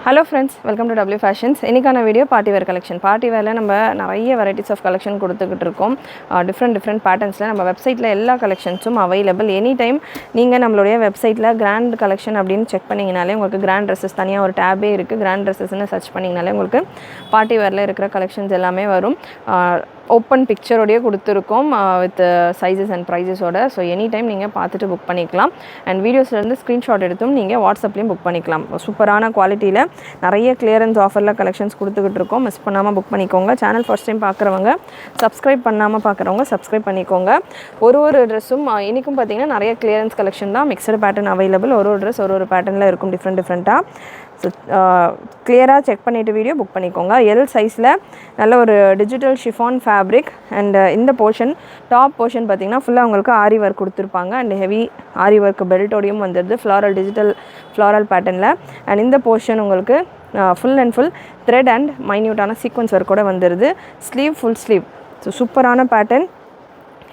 Hello friends, welcome to W Fashions. இன்னைக்கான video party wear collection. Party வேர்ல நம்ம நிறைய வெரைட்டிஸ் ஆஃப் கலெக்ஷன் கொடுத்துக்கிட்டு இருக்கோம். டிஃப்ரெண்ட் பேட்டர்ன்ஸ்ல நம்ம வெப்சைட்ல எல்லா கலெக்ஷன்ஸும் அவைலபிள். எனி டைம் நீங்க நம்மளுடைய வெப்சைட்ல கிராண்ட் கலெக்ஷன் அப்படின்னு செக் பண்ணீங்கனாலே உங்களுக்கு கிராண்ட் ட்ரெஸ்ஸஸ் தனியாக ஒரு டேபே இருக்குது. கிராண்ட் ட்ரெஸ்ஸஸ்ன்னு சர்ச் பண்ணிங்கனாலே உங்களுக்கு பார்ட்டி வேரில் இருக்கிற கலெக்ஷன்ஸ் எல்லாமே வரும். ஓப்பன் பிக்சரோடையே கொடுத்துருக்கோம் வித் சைஸஸ் அண்ட் ப்ரைஸஸோட. ஸோ எனி டைம் நீங்கள் பார்த்துட்டு புக் பண்ணிக்கலாம். அண்ட் வீடியோஸ்லேருந்து ஸ்க்ரீன்ஷாட் எடுத்தும் நீங்கள் வாட்ஸ்அப்லேயும் புக் பண்ணிக்கலாம். சூப்பரான குவாலிட்டியில் நிறைய கிளியரன்ஸ் ஆஃபரில் கலெக்ஷன்ஸ் கொடுத்துக்கிட்டு இருக்கோம். மிஸ் பண்ணாமல் புக் பண்ணிக்கோங்க. சேனல் ஃபர்ஸ்ட் டைம் பார்க்குறவங்க சப்ஸ்கிரைப் பண்ணாமல் பார்க்குறவங்க சப்ஸ்கிரைப் பண்ணிக்கோங்க. ஒரு ட்ரெஸ்ஸும் இன்றைக்கும் பார்த்தீங்கன்னா நிறைய கிளியரன்ஸ் கலெக்ஷன் தான். Mixed pattern available. ஒரு ட்ரெஸ் ஒரு பேட்டர்னில் இருக்கும் டிஃப்ரெண்ட்டாக. ஸோ கிளியராக செக் பண்ணிவிட்டு வீடியோ புக் பண்ணிக்கோங்க. எல் சைஸில் நல்ல ஒரு டிஜிட்டல் ஷிஃபான் ஃபேப்ரிக். அண்ட் இந்த போர்ஷன் டாப் போர்ஷன் பார்த்திங்கன்னா ஃபுல்லாக உங்களுக்கு ஆரி ஒர்க் கொடுத்துருப்பாங்க. அண்ட் ஹெவி ஆரி ஒர்க் பெல்ட்டோடையும் வந்துடுது டிஜிட்டல் ஃப்ளாரல் பேட்டர்னில். அண்ட் இந்த போர்ஷன் உங்களுக்கு full and full thread and மைன்யூட்டான சீக்வன்ஸ் ஒர்க்கோட வந்துடுது. Full sleeve. ஸோ சூப்பரான பேட்டர்ன்.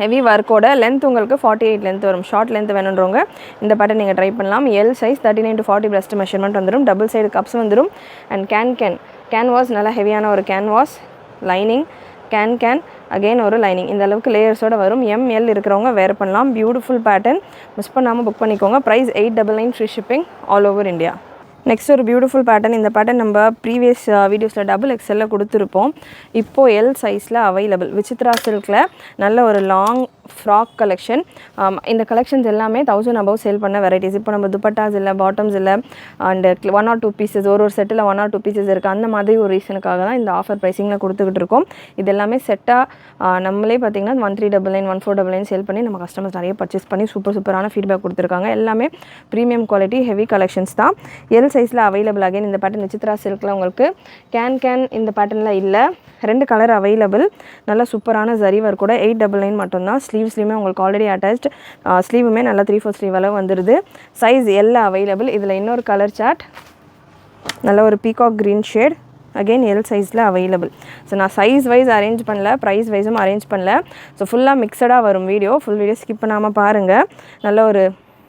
ஹெவி ஒர்க்கோட லென்த் உங்களுக்கு 48 லென்த் வரும். ஷார்ட் லென்த் வேணுன்றவங்க இந்த பேட்டர்ன் நீங்கள் ட்ரை பண்ணலாம். L size 39 to 40 breast measurement வந்துடும். டபுள் சைடு கப்ஸ் வந்துடும். அண்ட் கேன்வாஸ் நல்லா ஹெவியான ஒரு கேன்வாஸ் லைனிங். கேன் அகெயின் ஒரு லைனிங். இந்த அளவுக்கு லேயர்ஸோடு வரும். எம்எல் இருக்கிறவங்க வேர் பண்ணலாம். Beautiful pattern. மிஸ் பண்ணாமல் புக் பண்ணிக்கோங்க. Price 899 free shipping all over India. Next ஒரு பியூட்டிஃபுல் பேட்டர்ன். இந்த பேட்டர்ன் நம்ம ப்ரீவியஸ் வீடியோஸில் டபுள் எக்ஸ்எல்லில் கொடுத்துருப்போம். இப்போது எல் சைஸில் அவைலபிள். விசித்ரா சில்கில் நல்ல ஒரு லாங் ஃப்ராக் கலெக்ஷன். இந்த கலெக்ஷன்ஸ் எல்லாமே 1000 above சேல் பண்ண வெரைட்டிஸ். இப்போ நம்ம துப்பட்டாஸ் இல்லை, பாட்டம்ஸ் இல்லை, அண்ட் 1 or 2 பீசஸ் ஒரு செட்டில் 1 or 2 பீசஸ் இருக்குது. அந்த மாதிரி ஒரு ரீசனுக்காக தான் இந்த ஆஃபர் ப்ரைஸிங்கில் கொடுத்துக்கிட்டு இருக்கோம். இது எல்லாமே செட்டாக நம்மளே பார்த்திங்கன்னா 1399 1499 சேல் பண்ணி நம்ம கஸ்டமர்ஸ் நிறைய பர்ச்சேஸ் பண்ணி சூப்பரான ஃபீட்பேக் கொடுத்துருக்காங்க. எல்லாமே ப்ரீமியம் குவாலிட்டி ஹெவி கலெக்ஷன்ஸ் தான். எல் சைஸில் அவைலபிள். அகைன் இந்த பேட்டர்ன் விசித்ரா சில்கில் உங்களுக்கு கேன் இந்த பேட்டர்னில் இல்லை. 2 கலர் அவைலபிள். நல்ல சூப்பரான ஜரி ஒர்க் கூட 899 மட்டும்தான். ஸ்லீவ்ஸ்லையுமே உங்களுக்கு ஆல்ரெடி அட்டாச்ட். ஸ்லீவுமே நல்லா 3/4 ஸ்லீவ் அளவு வந்துடுது. சைஸ் எல்லாம் அவைலபிள். இதில் இன்னொரு கலர் சார்ட் நல்ல ஒரு peacock green shade. Again L சைஸில் அவைலபிள். ஸோ நான் சைஸ் வைஸ் அரேஞ்ச் பண்ணல, ப்ரைஸ் வைஸும் அரேஞ்ச் பண்ணல. ஸோ ஃபுல்லாக மிக்சடாக வரும் வீடியோ. ஃபுல் வீடியோ ஸ்கிப் பண்ணாமல் பாருங்கள். நல்ல ஒரு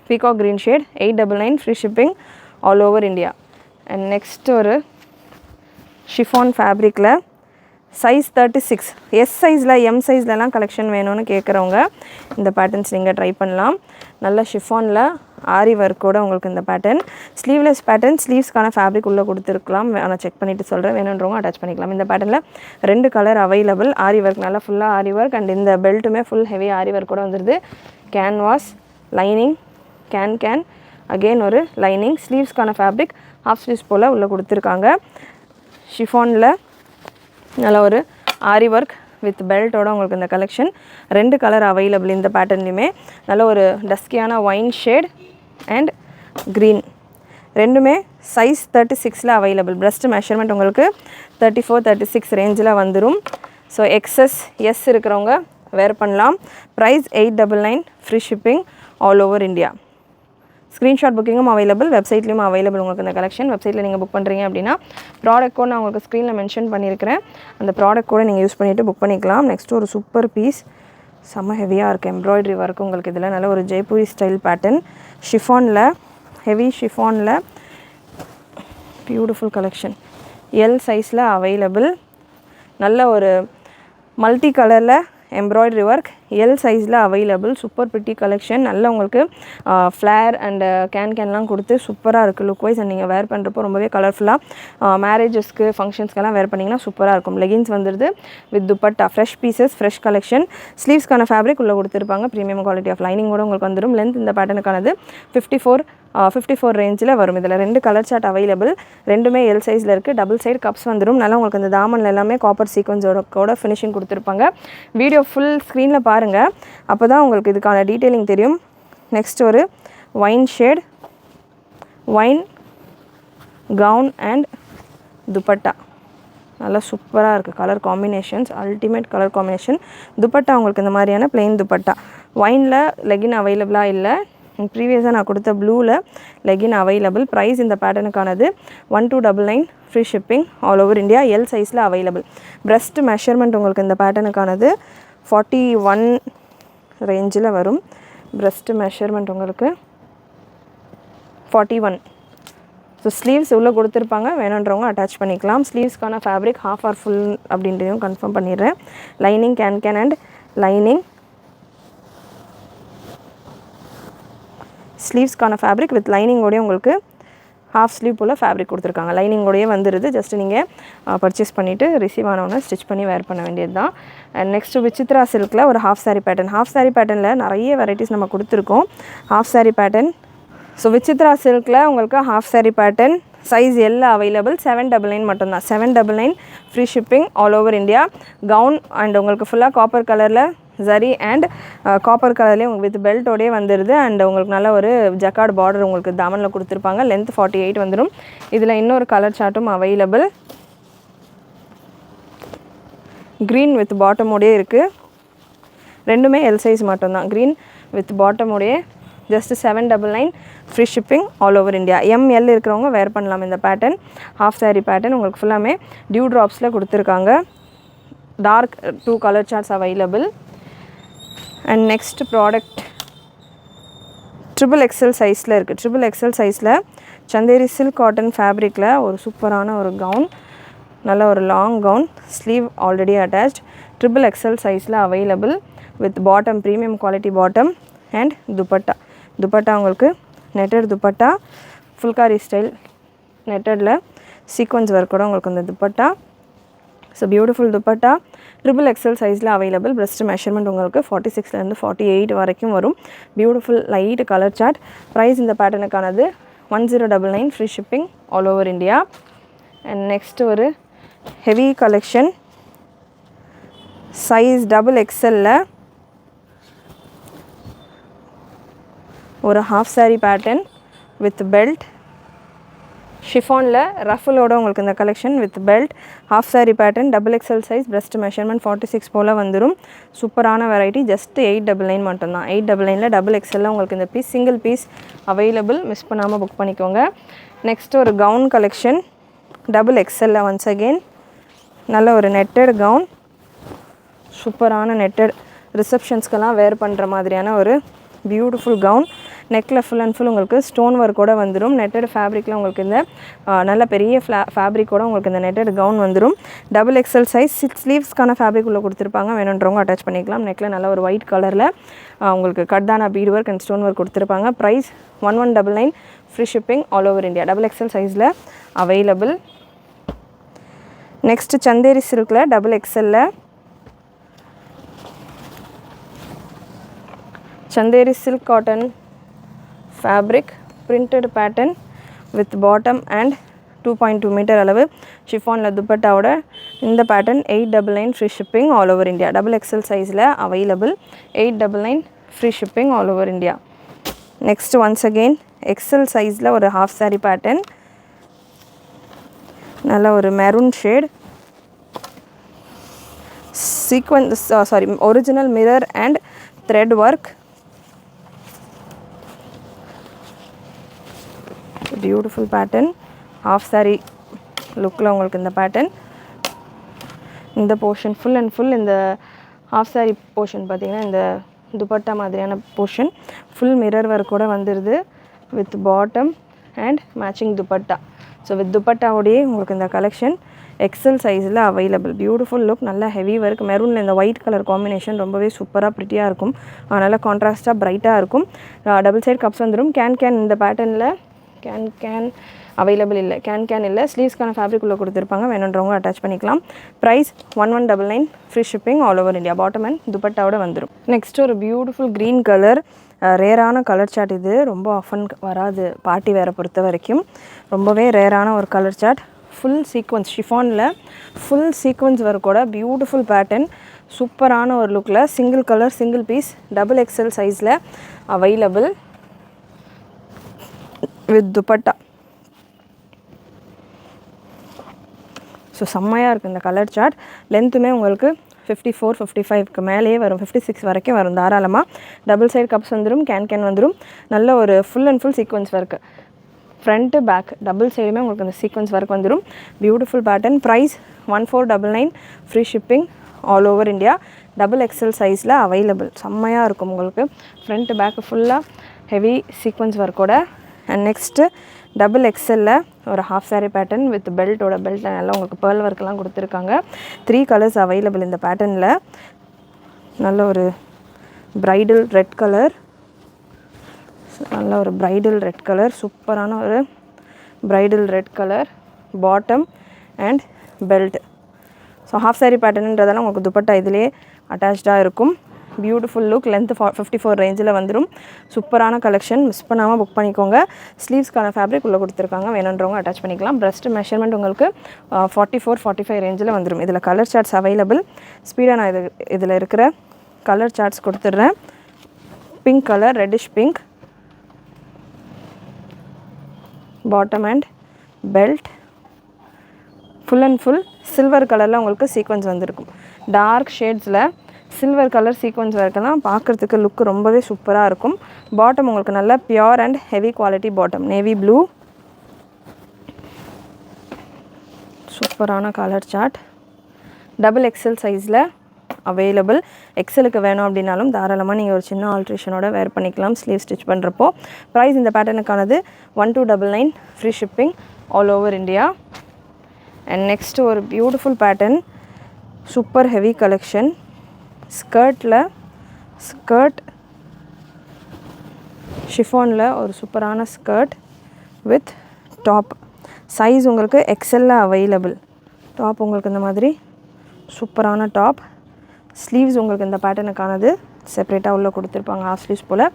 peacock green shade 899 free shipping all over India. And next ஒரு ஷிஃபான் ஃபேப்ரிக்கில் சைஸ் 36 எஸ் சைஸில் எம் சைஸ்லலாம் கலெக்ஷன் வேணும்னு கேட்குறவங்க இந்த பேட்டர்ன்ஸ் நீங்கள் ட்ரை பண்ணலாம். நல்ல ஷிஃபானில் ஆரி ஒர்க்கோட உங்களுக்கு இந்த பேட்டர்ன். Sleeveless pattern. ஸ்லீவ்ஸ்க்கான ஃபேப்ரிக் உள்ளே கொடுத்துருக்கலாம். நான் செக் பண்ணிவிட்டு சொல்கிறேன். வேணுன்றவங்க அட்டாச் பண்ணிக்கலாம். இந்த பேட்டர்னில் 2 கலர் அவைலபிள். ஆரி ஒர்க் நல்லா ஃபுல்லாக ஆரி ஒர்க். அண்ட் இந்த பெல்ட்டுமே ஃபுல் ஹெவி ஆரி ஒர்க்கோட வந்துடுது. Canvas lining. கேன் அகெயின் ஒரு லைனிங். ஸ்லீவ்ஸ்க்கான ஃபேப்ரிக் ஹாஃப் ஸ்லீவ்ஸ் போல் உள்ளே கொடுத்துருக்காங்க. ஷிஃபானில் நல்ல ஒரு ஆரி ஒர்க் வித் பெல்ட்டோட உங்களுக்கு இந்த கலெக்ஷன். 2 colour available. இந்த பேட்டர்ன்லையுமே நல்ல ஒரு டஸ்கியான ஒயின் ஷேட் அண்ட் க்ரீன். ரெண்டுமே சைஸ் 36ல் அவைலபிள். பிரஸ்ட் மெஷர்மெண்ட் உங்களுக்கு 34-36 ரேஞ்சில் வந்துடும். ஸோ எக்ஸஸ் எஸ் இருக்கிறவங்க வேர் பண்ணலாம். Price 899 free shipping all over India. Screenshot புக்கிங்கும் அவைலபிள். வெப்சைட்லேயும் அவைலபிள் உங்களுக்கு இந்த கலெக்ஷன். வெப்சைட்டில் நீங்கள் புக் பண்ணுறீங்க அப்படின்னா ப்ராடக்ட் கோட் நான் உங்களுக்கு ஸ்க்ரீனில் மென்ஷன் பண்ணியிருக்கிறேன். அந்த ப்ராடக்ட் கோடை நீங்கள் யூஸ் பண்ணிவிட்டு புக் பண்ணிக்கலாம். நெக்ஸ்ட் ஒரு சூப்பர் பீஸ். செம்ம ஹெவியாக இருக்குது. எம்ப்ராய்டரி ஒர்க் உங்களுக்கு இதில் நல்ல ஒரு ஜெய்ப்பூரி ஸ்டைல் பேட்டர்ன். ஷிஃபானில் ஹெவி ஷிஃபானில் பியூட்டிஃபுல் கலெக்ஷன். எல் சைஸில் அவைலபிள். நல்ல ஒரு மல்டி கலரில் எம்ப்ராய்டரி ஒர்க். எல் சைஸில் அவைலபிள். Super pretty collection. நல்ல உங்களுக்கு ஃப்ளேர் அண்ட் கேன்லாம் கொடுத்து சூப்பராக இருக்குது லுக் வைஸ். அண்ட் நீங்கள் வேர் பண்ணுறப்போ ரொம்பவே கலர்ஃபுல்லாக மேரேஜஸ்க்கு ஃபங்க்ஷன்ஸ்க்கெல்லாம் வேர் பண்ணிங்கன்னா சூப்பராக இருக்கும். லெகின்ஸ் வந்துடுது with dupatta. Fresh pieces, fresh collection. ஸ்லீவ்ஸ்க்கான ஃபேப்ரிக் உள்ளே கொடுத்துருப்பாங்க. ப்ரீமியம் குவாலிட்டி ஆஃப் லைனிங் கூட உங்களுக்கு வந்துடும். லென்த் இந்த பேட்டர்னுக்கானது 54 ரேஞ்சில் வரும். இதில் 2 கலர் சார்ட் அவைலபிள். ரெண்டுமே எல் சைஸில் இருக்குது. டபுள் சைடு கப்ஸ் வந்துடும். நல்லா உங்களுக்கு இந்த தாமனில் எல்லாமே காப்பர் சீக்வன்ஸோட ஃபினிஷிங் கொடுத்துருப்பாங்க. வீடியோ ஃபுல் ஸ்க்ரீனில் பாருங்கள். அப்போ தான் உங்களுக்கு இதுக்கான டீட்டெயிலிங் தெரியும். நெக்ஸ்ட் ஒரு wine shade, wine gown and dupatta. நல்லா சூப்பராக இருக்குது. Colour combinations ultimate colour combination. Dupatta உங்களுக்கு இந்த மாதிரியான பிளெயின் துப்பட்டா. ஒயினில் லெகின் அவைலபிளாக இல்லை. ப்ரீவியஸாக நான் கொடுத்த ப்ளூவில் லெகின் அவைலபிள். ப்ரைஸ் இந்த பேட்டர்னுக்கானது 1299 free shipping all over India. L சைஸில் அவைலபிள். பிரஸ்ட் மெஷர்மெண்ட் உங்களுக்கு இந்த பேட்டர்னுக்கானது 41 ரேஞ்சில் வரும். பிரஸ்ட் மெஷர்மெண்ட் உங்களுக்கு 41. ஸோ ஸ்லீவ்ஸ் உள்ளே கொடுத்துருப்பாங்க, வேணுன்றவங்க அட்டாச் பண்ணிக்கலாம். ஸ்லீவ்ஸ்க்கான ஃபேப்ரிக் ஹாஃப் ஆர் ஃபுல் அப்படின்றதையும் கன்ஃபார்ம் பண்ணிடுறேன். Lining can and lining. ஸ்லீவ்ஸ்க்கான ஃபேப்ரிக் வித் லைனிங்கோடய உங்களுக்கு ஹாஃப் ஸ்லீவ் போல் ஃபேப்ரிக் கொடுத்துருக்காங்க. லைனிங்கோடையே வந்துடுது. ஜஸ்ட்டு நீங்கள் பர்ச்சேஸ் பண்ணிவிட்டு ரிசீவ் ஆனவொன்னே ஸ்டிச் பண்ணி வேர் பண்ண வேண்டியது தான். அண்ட் நெக்ஸ்ட்டு விசித்ரா சில்கில் ஒரு half sari pattern. Half sari பேட்டர்னில் நிறைய வெரைட்டிஸ் நம்ம கொடுத்துருக்கோம். Half sari pattern. So Vichitra சில்கில் உங்களுக்கு ஹாஃப் சாரீ பேட்டர்ன் சைஸ் எல்லாம் அவைலபிள். 799 மட்டும்தான். 799 free shipping all over India. Gown and உங்களுக்கு ஃபுல்லாக காப்பர் கலரில் ஜரி அண்ட் காப்பர் கலர்லேயே உங்களுக்கு வித் பெல்ட்டோடே வந்துடுது. அண்ட் உங்களுக்கு நல்ல ஒரு ஜக்கார்டு பார்டர் உங்களுக்கு தாமனில் கொடுத்துருப்பாங்க. லென்த் 48 வந்துடும். இதில் இன்னொரு கலர் சார்ட்டும் அவைலபிள். க்ரீன் வித் பாட்டமோடே இருக்குது. ரெண்டுமே எல் சைஸ் மட்டும்தான். க்ரீன் வித் பாட்டமோடே just 799 free shipping all over India. M L இருக்கிறவங்க வேர் பண்ணலாம் இந்த பேட்டர்ன். ஹாஃப் சாரீ பேட்டர்ன் உங்களுக்கு ஃபுல்லாமே டியூ ட்ராப்ஸில் கொடுத்துருக்காங்க. Dark 2 colour charts available. And next product XXL சைஸில் இருக்குது. XXL சைஸில் சந்தேரி சில்க் காட்டன் ஃபேப்ரிக்கில் ஒரு சூப்பரான ஒரு கவுன். நல்ல ஒரு long gown. Sleeve already attached. XXL சைஸில் available with bottom, premium quality bottom and dupatta. Dupatta உங்களுக்கு நெட்டட் துப்பட்டா, ஃபுல்காரி ஸ்டைல் நெட்டடில் சீக்வன்ஸ் ஒர்க்கோட உங்களுக்கு இந்த dupatta. So beautiful dupatta XXL சைஸில் அவைலபிள். பிரஸ்ட் மெஷர்மெண்ட் உங்களுக்கு 46லேருந்து 48 வரைக்கும் வரும். Beautiful light colour chart. Price இந்த பேட்டர்னுக்கானது 1099 free shipping all over India. And next ஒரு ஹெவி கலெக்ஷன் சைஸ் XXLல ஒரு half sari pattern with belt. ஷிஃபானில் ரஃபலோட உங்களுக்கு இந்த collection with belt. Half sari pattern XXL size. Breast measurement 46 போல் வந்துடும். சூப்பரான வெரைட்டி. ஜஸ்ட் 899 மட்டும்தான். 899ல் XXL உங்களுக்கு இந்த piece single piece available. Miss பண்ணாமல் புக் பண்ணிக்கோங்க. நெக்ஸ்ட் ஒரு gown collection XXL once again. நல்ல ஒரு நெட்டட் கவுன். சூப்பரான நெட்டட் ரிசப்ஷன்ஸ்க்கெல்லாம் வேர் பண்ணுற மாதிரியான ஒரு பியூட்டிஃபுல் கவுன். நெக்கில் ஃபுல் அண்ட் ஃபுல் உங்களுக்கு ஸ்டோன் ஒர்க்கோடு வந்துடும். நெட்டட் ஃபேப்ரிக்கில் உங்களுக்கு இந்த நல்ல பெரிய ஃபேப்ரிக்கோடு உங்களுக்கு இந்த நெட்டட் கவுன் வந்துடும். XXL size. ஸ்லீவ்ஸ்க்கான ஃபேப்ரிக் உள்ள கொடுத்துருப்பாங்க, வேணுன்றவங்க அட்டாச் பண்ணிக்கலாம். நெக்கில் நல்ல ஒரு ஒயிட் கலரில் உங்களுக்கு katdana bead work and stone work கொடுத்துருப்பாங்க. Price 1199 free shipping all over India. XXL சைஸில் அவைலபிள். நெக்ஸ்ட்டு சந்தேரி சில்கில் XXLல Chanderi silk cotton fabric printed pattern with bottom and 2.2 metre அளவு ஷிஃபானில் துப்பட்டாவோட இந்த pattern 899 free shipping all over India. XXL சைஸில் available. 899 free shipping all over India. Next once again XL சைஸில் ஒரு ஹாஃப் சாரீ பேட்டர்ன். நல்ல ஒரு maroon shade. Sequence original mirror and thread work. Beautiful pattern. Half sari லுக்கில் உங்களுக்கு இந்த பேட்டர்ன். இந்த portion full and full இந்த ஹாஃப் சாரீ போர்ஷன் பார்த்திங்கன்னா இந்த துப்பட்டா மாதிரியான போர்ஷன் ஃபுல் மிரர் ஒர்க்கோட வந்துடுது with bottom and matching dupatta. So with துப்பட்டாவோடையே உங்களுக்கு இந்த கலெக்ஷன் XL சைஸில் அவைலபிள். Beautiful look. நல்ல ஹெவி ஒர்க். மெரூனில் இந்த ஒயிட் கலர் காம்பினேஷன் ரொம்பவே சூப்பராக ப்ரிட்டியாக இருக்கும். நல்லா கான்ட்ராஸ்ட்டாக ப்ரைட்டாக இருக்கும். டபுள் சைட் கப்ஸ் வந்துடும். கேன் இந்த பேட்டர்னில் கேன் அவைலபிள் இல்லை. கேன் இல்லை. ஸ்லீவ்ஸ்க்கான ஃபேப்ரிக் உள்ள கொடுத்துருப்பாங்க, வேணுன்றவங்க அட்டாச் பண்ணிக்கலாம். Price 1199 free shipping all over India. Bottom and துப்பட்டாவோட வந்துடும். நெக்ஸ்ட் ஒரு பியூட்டிஃபுல் க்ரீன் கலர். ரேரான கலர் சார்ட். இது ரொம்ப ஆஃபன் வராது பார்ட்டி வேரை பொறுத்த வரைக்கும். ரொம்பவே ரேரான ஒரு கலர் சார்ட். ஃபுல் சீக்வன்ஸ் ஷிஃபானில் ஃபுல் சீக்வன்ஸ் ஒர்க்கோட பியூட்டிஃபுல் பேட்டர்ன். சூப்பரான ஒரு லுக்கில் single colour single piece XXL சைஸில் அவைலபிள் வித் துப்பட்டா. ஸோ செம்மையாக இருக்குது இந்த கலர் சார்ட். லென்த்துமே உங்களுக்கு 54 55க்கு மேலேயே வரும். 56 வரைக்கும் வரும் தாராளமாக. டபுள் சைடு கப்ஸ் வந்துடும். கேன் வந்துடும். நல்ல ஒரு full and full sequins work. Front back double சைடுமே உங்களுக்கு இந்த சீக்வன்ஸ் ஒர்க் வந்துடும். Beautiful pattern. Price 1499 free shipping all over India. XXL சைஸில் அவைலபிள். செம்மையாக இருக்கும் உங்களுக்கு. ஃப்ரண்ட்டு பேக்கு ஃபுல்லாக ஹெவி சீக்வன்ஸ் ஒர்க்கோட. அண்ட் நெக்ஸ்ட்டு டபுள் எக்ஸலில் ஒரு ஹாஃப் சாரீ பேட்டர்ன் வித் பெல்ட்டோட பெல்ட்டில் நல்லா உங்களுக்கு பேர்ல் ஒர்க்கெலாம் கொடுத்துருக்காங்க. 3 கலர்ஸ் அவைலபிள் இந்த பேட்டர்னில். நல்ல ஒரு பிரைடல் ரெட் கலர், நல்ல ஒரு பிரைடல் ரெட் கலர், சூப்பரான ஒரு bridal red colour bottom and belt. So half sari பேட்டர்ன்றதால உங்களுக்கு துப்பட்டா இதிலே அட்டாச்சாக இருக்கும். Beautiful look. லென்த் 54 ரேஞ்சில் வந்துடும். சூப்பரான கலெக்ஷன், மிஸ் பண்ணாமல் புக் பண்ணிக்கோங்க. ஸ்லீவ்ஸ்க்கான ஃபேப்ரிக் உள்ளே கொடுத்துருக்காங்க, வேணுன்றவங்க அட்டாச் பண்ணிக்கலாம். பிரஸ்ட் மெஷர்மெண்ட் உங்களுக்கு 44-45 ரேஞ்சில் வந்துடும். இதில் கலர் சார்ட்ஸ் அவைலபிள். ஸ்பீடாக நான் இதில் இருக்கிற கலர் சார்ட்ஸ் கொடுத்துட்றேன். Pink colour, reddish pink bottom and belt. Full and full silver கலரில் உங்களுக்கு சீக்வன்ஸ் வந்திருக்கும். டார்க் ஷேட்ஸில் சில்வர் கலர் சீக்வன்ஸ் வரைக்கலாம் பார்க்குறதுக்கு லுக் ரொம்பவே சூப்பராக இருக்கும். பாட்டம் உங்களுக்கு நல்ல pure and heavy quality bottom, navy blue. சூப்பரான கலர் சார்ட். டபுள் எக்ஸல் சைஸில் அவைலபிள். எக்ஸலுக்கு வேணும் அப்படின்னாலும் தாராளமாக நீங்கள் ஒரு சின்ன ஆல்ட்ரேஷனோட வேர் பண்ணிக்கலாம் ஸ்லீவ் ஸ்டிச் பண்ணுறப்போ. ப்ரைஸ் இந்த பேட்டர்னுக்கானது 1299, free shipping all over India. And next ஒரு beautiful pattern, super heavy collection. Skirt ஷிஃபானில் ஒரு சூப்பரான ஸ்கர்ட் வித் டாப். சைஸ் உங்களுக்கு எக்ஸலில் அவைலபிள். டாப் உங்களுக்கு இந்த மாதிரி சூப்பரான டாப். ஸ்லீவ்ஸ் உங்களுக்கு இந்த பேட்டர்னுக்கானது செப்பரேட்டாக உள்ளே கொடுத்துருப்பாங்க, ஹாஃப் ஸ்லீவ்ஸ் போல்.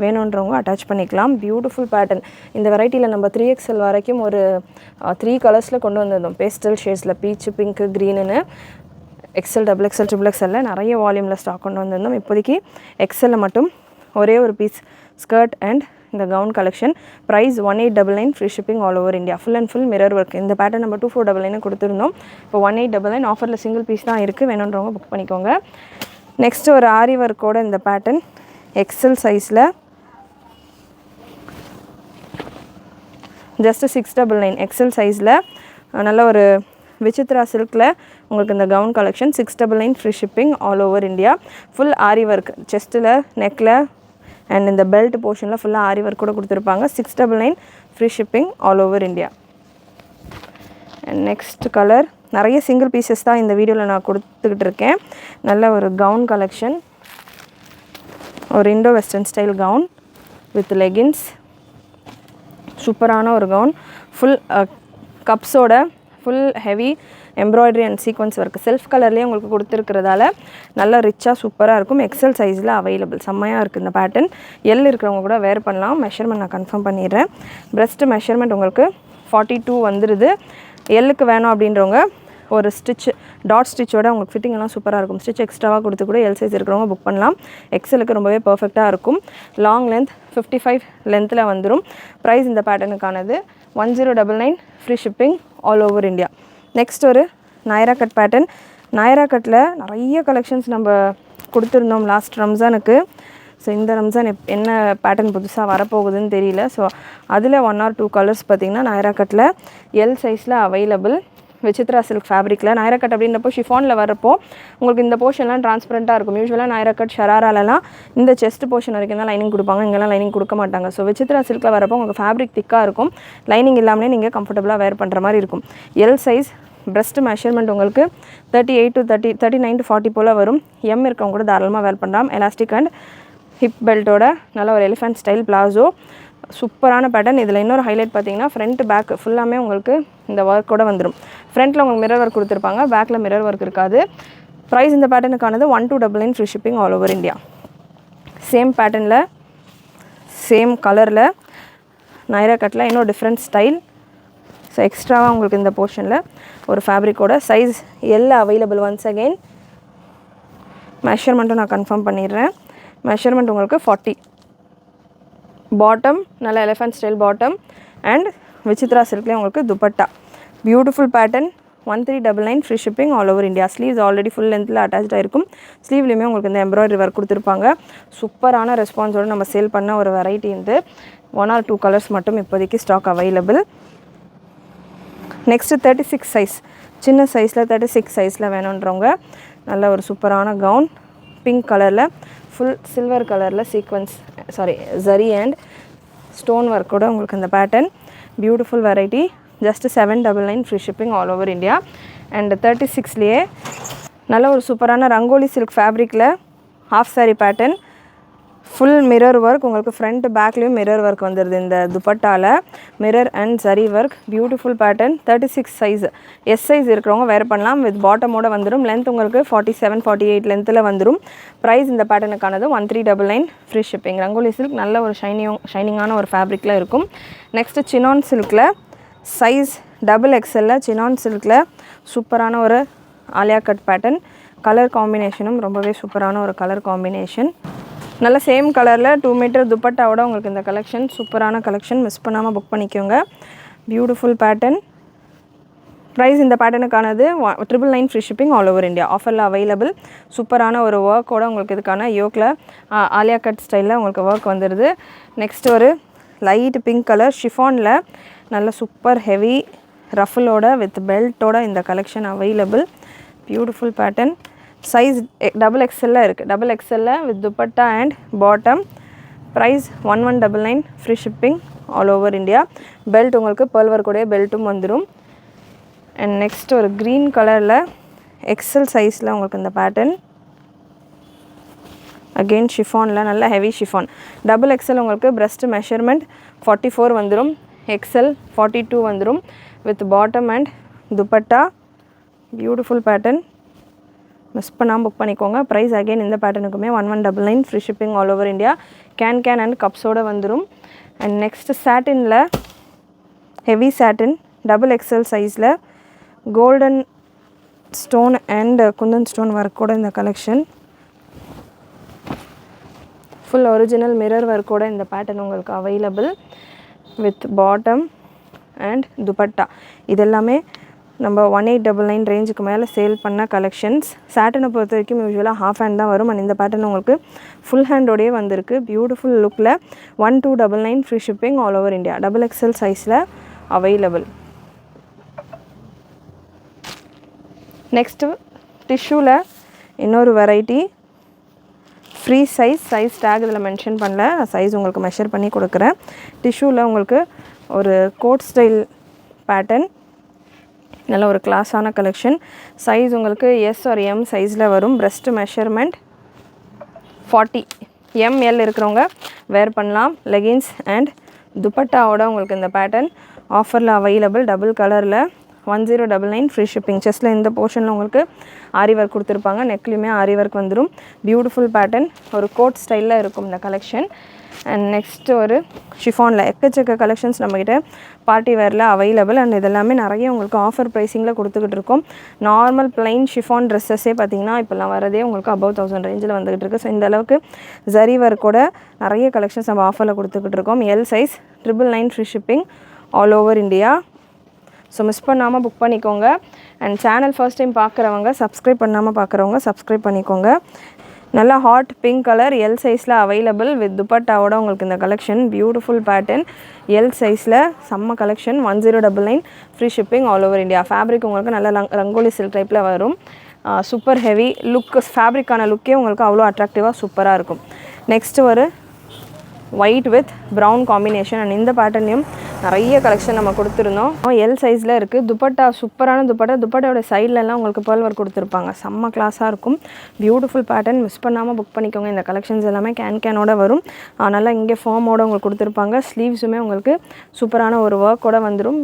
வேணுன்றவங்க அட்டாச் பண்ணிக்கலாம். Beautiful pattern. இந்த வெரைட்டியில் நம்ம 3XL வரைக்கும் ஒரு 3 கலர்ஸில் கொண்டு வந்திருந்தோம். பேஸ்டல் ஷேட்ஸில் பீச், பிங்க், க்ரீனுன்னு. எக்ஸல், டபுள் எக்ஸல், ட்ரிபிள் எக்ஸலில் நிறைய வால்யூமில் ஸ்டாக் கொண்டு வந்திருந்தோம். இப்போதைக்கு எக்ஸலில் மட்டும் ஒரே ஒரு பீஸ் ஸ்கர்ட் அண்ட் இந்த gown collection. Price 1899, free shipping all over India. Full and full mirror work. இந்த பேட்டர்ன் நம்ம 2499 கொடுத்துருந்தோம். இப்போ 1899 ஆஃபரில் சிங்கிள் பீஸ் தான் இருக்குது, வேணுன்றவங்க புக் பண்ணிக்கோங்க. நெக்ஸ்ட்டு ஒரு ஆரி ஒர்க்கோட இந்த பேட்டர்ன் எக்ஸல் சைஸில் ஜஸ்ட் 699. எக்ஸல் சைஸில் நல்ல ஒரு விசித்ரா சில்கில் உங்களுக்கு இந்த gown collection 699, free shipping all over India. Full aari work செஸ்ட்டில், நெக்கில் அண்ட் இந்த பெல்ட் போர்ஷனில் ஃபுல்லாக ஆரி ஒர்க் கூட கொடுத்துருப்பாங்க. 699, free shipping all over India. And next colour, நிறைய சிங்கிள் பீசஸ் தான் இந்த வீடியோவில் நான் கொடுத்துக்கிட்டு இருக்கேன். நல்ல ஒரு கவுன் கலெக்ஷன், ஒரு Indo western style gown with leggings. சூப்பரான ஒரு கவுன். ஃபுல் கப்ஸோட full heavy embroidery and sequins work self கலர்லேயே உங்களுக்கு கொடுத்துருக்கிறதால நல்லா ரிச்சாக சூப்பராக இருக்கும். எக்ஸல் சைஸில் அவைலபிள். செம்மையாக இருக்குது இந்த பேட்டர்ன். எல் இருக்கிறவங்க கூட வேர் பண்ணலாம். மெஷர்மெண்ட் நான் கன்ஃபார்ம் பண்ணிடுறேன். பிரஸ்ட் மெஷர்மெண்ட் உங்களுக்கு 42 வந்துடுது. எல்லுக்கு வேணும் அப்படின்றவங்க ஒரு ஸ்டிச், டாட் ஸ்டிச்சோட உங்களுக்கு ஃபிட்டிங் எல்லாம் சூப்பராக இருக்கும். ஸ்டிச் எக்ஸ்ட்ராவாக கொடுத்து கூட எல் சைஸ் இருக்கிறவங்க புக் பண்ணலாம். எக்ஸலுக்கு ரொம்பவே பர்ஃபெக்டாக இருக்கும். லாங் லென்த் 55 லென்த்தில் வந்துடும். ப்ரைஸ் இந்த பேட்டர்னுக்கானது 1099, free shipping all over India. Next ஒரு நைரா கட் பேட்டர்ன். நைரா கட்டில் நிறைய கலெக்ஷன்ஸ் நம்ம கொடுத்துருந்தோம் லாஸ்ட் ரம்ஜானுக்கு. ஸோ இந்த ரம்ஜான் என்ன பேட்டர்ன் புதுசாக வரப்போகுதுன்னு தெரியல. ஸோ அதில் 1 or 2 கலர்ஸ் பார்த்திங்கன்னா நைரா கட்டில் எல் சைஸில் அவைலபிள். விசித்ரா சில்க் ஃபேப்ரிக்கில் நைரா கட் அப்படின்றப்போ ஷிஃபானில் வரப்போ உங்களுக்கு இந்த போர்ஷன்லாம் ட்ரான்ஸ்பரண்ட்டாக இருக்கும். யூஸ்வலாக நைரா கட் ஷராராலலாம் இந்த செஸ்ட் போர்ஷன் வரைக்கும் தான் லைனிங் கொடுப்பாங்க, இங்கெல்லாம் லைனிங் கொடுக்க மாட்டாங்க. ஸோ விசித்ரா சில்கில் வரப்போ உங்களுக்கு ஃபேப்ரிக் திக்காக இருக்கும், லைனிங் இல்லாமலே நீங்கள் கம்ஃபர்டபுளாக வேர் பண்ணுற மாதிரி இருக்கும். L size. பிரஸ்ட் மெஷர்மெண்ட் உங்களுக்கு 38 to 39 to 40 போல் வரும். எம் இருக்கவங்க கூட தாராளமாக வேர் பண்ணலாம். எலாஸ்டிக் அண்ட் ஹிப் பெல்ட்டோட நல்ல ஒரு எலிஃபென்ட் ஸ்டைல் பிளாசோ. சூப்பரான பேட்டர்ன். இதில் இன்னொரு ஹைலைட் பார்த்தீங்கன்னா ஃப்ரண்ட் பேக் ஃபுல்லாமே உங்களுக்கு இந்த ஒர்க்கோட வந்துடும். ஃப்ரண்ட்டில் உங்களுக்கு மிரர் ஒர்க் கொடுத்துருப்பாங்க, பேக்கில் மிரர் ஒர்க் இருக்காது. ப்ரைஸ் இந்த பேட்டர்னுக்கானது 1299, free shipping all over India. Same பேட்டர்னில் சேம் கலரில் நைரா கட்டில் இன்னும் டிஃப்ரெண்ட் ஸ்டைல். ஸோ எக்ஸ்ட்ராவாக உங்களுக்கு இந்த போர்ஷனில் ஒரு ஃபேப்ரிக்கோட size L available. Once again மெஷர்மெண்ட்டும் நான் கன்ஃபார்ம் பண்ணிடுறேன். மெஷர்மெண்ட் உங்களுக்கு 40. பாட்டம் நல்ல elephant style bottom and Vichitra சில்க்லேயே உங்களுக்கு dupatta. Beautiful pattern. 1399, free shipping all over India. Sleeves already full லென்த்தில் அட்டாச்சாக இருக்கும். ஸ்லீவ்லேயுமே உங்களுக்கு இந்த எம்ப்ராய்டரி ஒர்க் கொடுத்துருப்பாங்க. சூப்பரான ரெஸ்பான்ஸோடு நம்ம சேல் பண்ண ஒரு வெரைட்டி. இந்த 1 or 2 கலர்ஸ் மட்டும் இப்போதைக்கு ஸ்டாக் அவைலபிள். நெக்ஸ்ட்டு 36 சைஸ், சின்ன சைஸில் 36 சைஸில் வேணுன்றவங்க நல்ல ஒரு சூப்பரான கவுன். பிங்க் கலரில் ஃபுல் சில்வர் கலரில் சீக்வன்ஸ் ஜரி அண்ட் ஸ்டோன் ஒர்க்கோட உங்களுக்கு இந்த pattern. Beautiful variety. Just 799 free shipping all over India. And 36லேயே நல்ல ஒரு சூப்பரான ரங்கோலி சில்க் ஃபேப்ரிக்கில் half sari pattern, full mirror work. உங்களுக்கு ஃப்ரண்ட் பேக்லேயும் மிரர் ஒர்க் வந்துடுது. இந்த துப்பட்டாவில் mirror and zari work. Beautiful pattern. 36 size, S size இருக்கிறவங்க வேர் பண்ணலாம். வித் பாட்டமோட வந்துடும். லென்த் உங்களுக்கு 47 48 லென்த்தில் வந்துடும். ப்ரைஸ் இந்த பேட்டர்னுக்கானது 1399 ஃப்ரீ ஷிப்பிங். ரங்கோலி சில்க் நல்ல ஒரு ஷைனிங்கான ஒரு ஃபேப்ரிக்கில் இருக்கும். நெக்ஸ்ட்டு சினான் சில்கில் சைஸ் XXL சினான் சில்கில் சூப்பரான ஒரு ஆலியா கட் பேட்டர்ன். கலர் காம்பினேஷனும் ரொம்பவே சூப்பரான ஒரு கலர் காம்பினேஷன். நல்ல சேம் கலரில் 2 மீட்டர் துப்பட்டாவோட உங்களுக்கு இந்த கலெக்ஷன் சூப்பரான கலெக்ஷன். மிஸ் பண்ணாமல் புக் பண்ணிக்கோங்க. Beautiful pattern. ப்ரைஸ் இந்த பேட்டர்னுக்கானது 999 free shipping all over India. ஆஃபரில் அவைலபிள். சூப்பரான ஒரு ஒர்க்கோட உங்களுக்கு இதுக்கான யோக்கில் ஆலியா கட் ஸ்டைலில் உங்களுக்கு ஒர்க் வந்துடுது. நெக்ஸ்ட் ஒரு லைட் பிங்க் கலர் ஷிஃபானில் நல்ல சூப்பர் ஹெவி ரஃபலோட வித் பெல்ட்டோட இந்த collection available. Beautiful pattern. Size XXL இருக்குது. XXL with dupatta and bottom. Price 1199 free shipping all over India. Belt உங்களுக்கு பேர்ல் ஒர்க்கோடைய பெல்ட்டும் வந்துடும். அண்ட் நெக்ஸ்ட் ஒரு க்ரீன் கலரில் XL சைஸில் உங்களுக்கு இந்த பேட்டர்ன். அகெயின் ஷிஃபானில் நல்ல ஹெவி ஷிஃபான். XXL உங்களுக்கு பிரஸ்ட் மெஷர்மெண்ட் 44 வந்துடும். XL 42 வந்துடும். With bottom and dupatta. Beautiful pattern. Miss பண்ணாமல் புக் பண்ணிக்கோங்க. ப்ரைஸ் அகெயின் இந்த பேட்டர்னுக்குமே 1199 free shipping all over India. கேன் அண்ட் கப்ஸோடு வந்துடும். அண்ட் நெக்ஸ்ட் சாட்டினில் ஹெவி சாட்டின் XXL சைஸில் golden stone and kundan stone ஒர்க்கோட இந்த கலெக்ஷன். ஃபுல் ஒரிஜினல் மிரர் ஒர்க்கோட இந்த பேட்டர்ன் உங்களுக்கு available. With bottom and dupatta. இதெல்லாமே நம்ம 1899 ரேஞ்சுக்கு மேலே சேல் பண்ண கலெக்ஷன்ஸ். சாட்டனை பொறுத்த வரைக்கும் யூஸ்வலாக ஹாஃப் ஹேண்ட் தான் வரும். அண்ட் இந்த பேட்டர்ன் உங்களுக்கு ஃபுல் ஹேண்டோடையே வந்திருக்கு. பியூட்டிஃபுல் லுக்கில் 1299 free shipping all over India. XXL சைஸில் அவைலபிள். நெக்ஸ்ட்டு டிஷ்யூவில் இன்னொரு வெரைட்டி. ஃப்ரீ சைஸ் டேக் இதில் மென்ஷன் பண்ணல. சைஸ் உங்களுக்கு மெஷர் பண்ணி கொடுக்குறேன். டிஷ்யூவில் உங்களுக்கு ஒரு கோட் ஸ்டைல் பேட்டர்ன். நல்ல ஒரு கிளாஸான கலெக்ஷன். சைஸ் உங்களுக்கு எஸ் ஆர் எம் சைஸில் வரும். பிரஸ்ட் மெஷர்மெண்ட் 40 ML இருக்கிறவங்க வேர் பண்ணலாம். லெகின்ஸ் அண்ட் துப்பட்டாவோட உங்களுக்கு இந்த பேட்டர்ன் ஆஃபரில் அவைலபிள். டபுள் கலரில் 1099 ஃப்ரீ ஷிப்பிங். செஸ்ட்டில் இந்த போர்ஷனில் உங்களுக்கு ஆரி ஒர்க் கொடுத்துருப்பாங்க. நெக்லையுமே ஆரி ஒர்க் வந்துடும். Beautiful pattern. ஒரு கோட் ஸ்டைலில் இருக்கும் இந்த கலெக்ஷன். அண்ட் நெக்ஸ்ட்டு ஒரு ஷிஃபானில் எக்கச்சக்க கலெக்ஷன்ஸ் நம்மக்கிட்ட பார்ட்டி வேரில் அவைலபிள். அண்ட் இதெல்லாமே நிறைய உங்களுக்கு ஆஃபர் ப்ரைஸிங்கில் கொடுத்துக்கிட்டு இருக்கோம். நார்மல் பிளைன் ஷிஃபான் ட்ரெஸ்ஸஸே பார்த்திங்கன்னா இப்போல்லாம் வரதே உங்களுக்கு above 1000 ரேஞ்சில் வந்துகிட்டு இருக்குது. ஸோ இந்த அளவுக்கு ஜரி ஒர்க்கோட நிறைய கலெக்ஷன்ஸ் நம்ம ஆஃபரில் கொடுத்துக்கிட்டு இருக்கோம். L size 999 free shipping all over India. So miss பண்ணாமல் புக் பண்ணிக்கோங்க. அண்ட் சேனல் ஃபர்ஸ்ட் டைம் பார்க்குறவங்க, சப்ஸ்கிரைப் பண்ணாமல் பார்க்குறவங்க சப்ஸ்கிரைப் பண்ணிக்கோங்க. நல்லா ஹாட் பிங்க் கலர் எல் சைஸில் அவைலபிள். வித் துப்பட்டாவோட உங்களுக்கு இந்த கலெக்ஷன். Beautiful pattern. எல் சைஸில் செம்ம collection. 1099 free shipping all over India. Fabric உங்களுக்கு நல்ல ரங்கோலி சில்க் டைப்பில் வரும். Super heavy look. ஃபேப்ரிக்கான லுக்கே உங்களுக்கு அவ்வளோ அட்ராக்டிவாக சூப்பராக இருக்கும். நெக்ஸ்ட்டு ஒரு white with brown combination. And இந்த பேட்டர்னையும் நிறைய கலெக்ஷன் நம்ம கொடுத்துருந்தோம். எல் சைஸில் இருக்குது. துப்பட்டா சூப்பரான துப்பட்டா. துப்பட்டாவோட சைட்லலாம் உங்களுக்கு பேர்ல் ஒர்க் கொடுத்துருப்பாங்க. செம்ம கிளாஸாக இருக்கும். Beautiful pattern. மிஸ் பண்ணாமல் புக் பண்ணிக்கோங்க. இந்த கலெக்ஷன்ஸ் எல்லாமே கேனோட வரும். நல்லா இங்கே ஃபார்மோட உங்களுக்கு கொடுத்துருப்பாங்க. ஸ்லீவ்ஸுமே உங்களுக்கு சூப்பரான ஒரு ஒர்க்கோட வந்துடும்.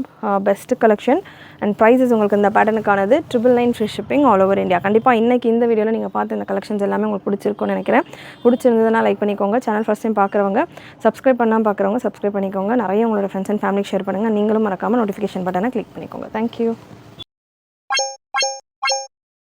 Best collection. அண்ட் ப்ரைஸஸ் உங்களுக்கு இந்த பேட்டர்னுக்கானது 999 free shipping all over India. கண்டிப்பாக இன்றைக்கி இந்த வீடியோவில் நீங்கள் பார்த்து இந்த கலெக்ஷன்ஸ் எல்லாமே உங்களுக்கு பிடிச்சிருக்கும்னு நினைக்கிறேன். பிடிச்சிருந்ததுன்னா லைக் பண்ணிக்கோங்க. சேனல் ஃபஸ்ட் டைம் பார்க்குறவங்க, சப்ஸ்கிரைப் பண்ணாமல் பார்க்குறவங்க சப்ஸ்கிரைப் பண்ணிக்கோங்க. நிறைய உங்களோட ஃப்ரெண்ட்ஸ் அண்ட் ஃபேமிலிக்கு ஷேர் பண்ணுங்கள். நீங்களும் மறக்காமல் நோட்டிஃபிகேஷன் பட்டனை கிளிக் பண்ணிக்கோங்க. தேங்க்யூ.